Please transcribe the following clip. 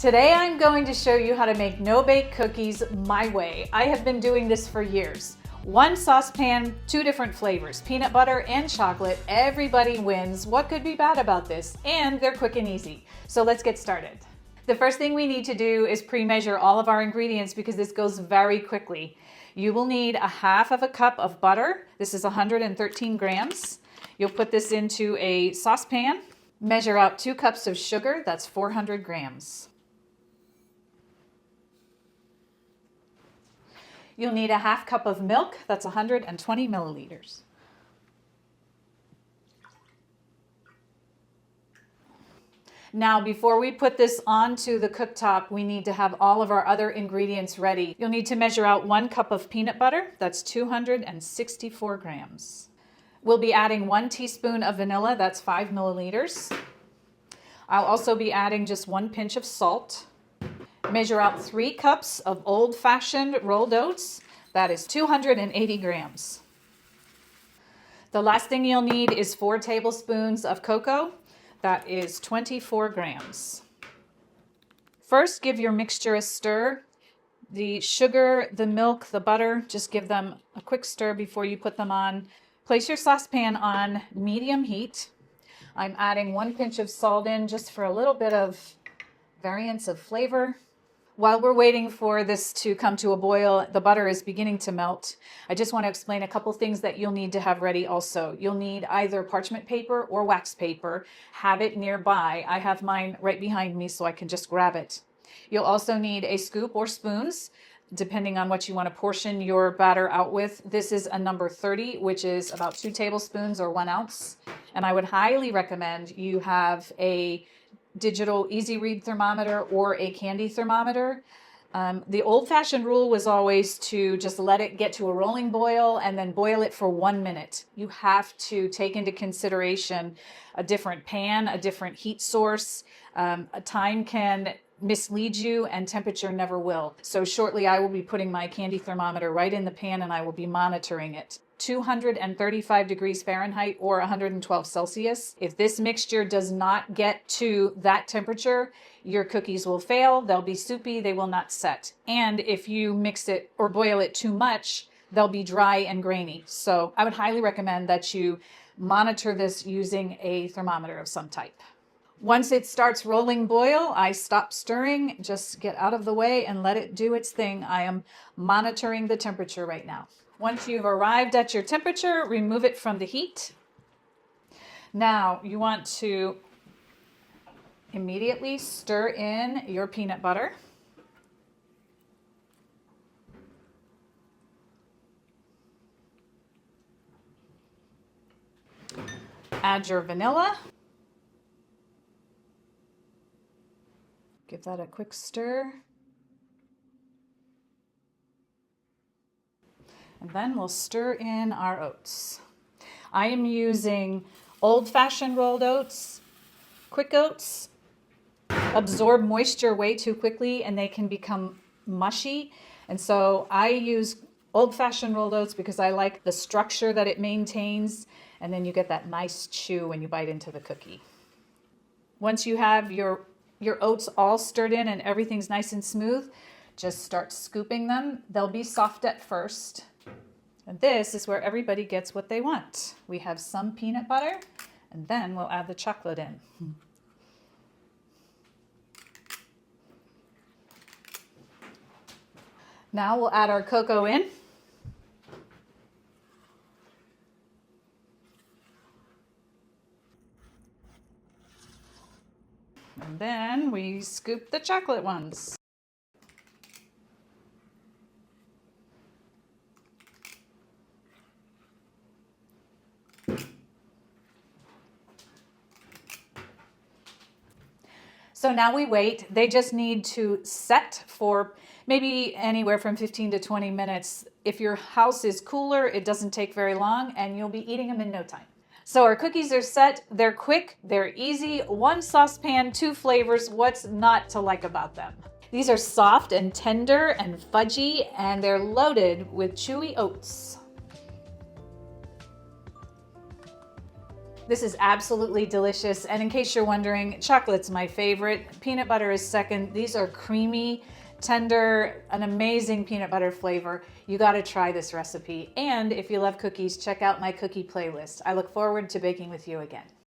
Today I'm going to show you how to make no-bake cookies my way. I have been doing this for years. One saucepan, two different flavors, peanut butter and chocolate. Everybody wins. What could be bad about this? And they're quick and easy. So let's get started. The first thing we need to do is pre-measure all of our ingredients because this goes very quickly. You will need a half of a cup of butter. This is 113 grams. You'll put this into a saucepan. Measure out 2 cups of sugar. That's 400 grams. You'll need a half cup of milk, that's 120 milliliters. Now, before we put this onto the cooktop, we need to have all of our other ingredients ready. You'll need to measure out 1 cup of peanut butter, that's 264 grams. We'll be adding 1 teaspoon of vanilla, that's 5 milliliters. I'll also be adding just 1 pinch of salt. Measure out 3 cups of old-fashioned rolled oats. That is 280 grams. The last thing you'll need is 4 tablespoons of cocoa. That is 24 grams. First, give your mixture a stir. The sugar, the milk, the butter, just give them a quick stir before you put them on. Place your saucepan on medium heat. I'm adding 1 pinch of salt in just for a little bit of variance of flavor. While we're waiting for this to come to a boil, the butter is beginning to melt. I just want to explain a couple things that you'll need to have ready also. You'll need either parchment paper or wax paper. Have it nearby. I have mine right behind me so I can just grab it. You'll also need a scoop or spoons, depending on what you want to portion your batter out with. This is a number 30, which is about 2 tablespoons or 1 ounce. And I would highly recommend you have a digital easy read thermometer or a candy thermometer. The old-fashioned rule was always to just let it get to a rolling boil and then boil it for 1 minute. You have to take into consideration a different pan, a different heat source. Time can mislead you and temperature never will. So shortly I will be putting my candy thermometer right in the pan and I will be monitoring it. 235 degrees Fahrenheit or 112 Celsius. If this mixture does not get to that temperature, your cookies will fail, they'll be soupy, they will not set. And if you mix it or boil it too much, they'll be dry and grainy. So I would highly recommend that you monitor this using a thermometer of some type. Once it starts rolling boil, I stop stirring, just get out of the way and let it do its thing. I am monitoring the temperature right now. Once you've arrived at your temperature, remove it from the heat. Now you want to immediately stir in your peanut butter. Add your vanilla. Give that a quick stir. And then we'll stir in our oats. I am using old-fashioned rolled oats. Quick oats absorb moisture way too quickly and they can become mushy. And so I use old-fashioned rolled oats because I like the structure that it maintains, and then you get that nice chew when you bite into the cookie. Once you have your oats all stirred in and everything's nice and smooth, just start scooping them. They'll be soft at first. And this is where everybody gets what they want. We have some peanut butter, and then we'll add the chocolate in. Now we'll add our cocoa in. And then we scoop the chocolate ones. So now we wait. They just need to set for maybe anywhere from 15 to 20 minutes. If your house is cooler, it doesn't take very long and you'll be eating them in no time. So our cookies are set. They're quick, they're easy. 1 saucepan, 2 flavors. What's not to like about them? These are soft and tender and fudgy, and they're loaded with chewy oats. This is absolutely delicious. And in case you're wondering, chocolate's my favorite. Peanut butter is second. These are creamy, tender, an amazing peanut butter flavor. You got to try this recipe. And if you love cookies, check out my cookie playlist. I look forward to baking with you again.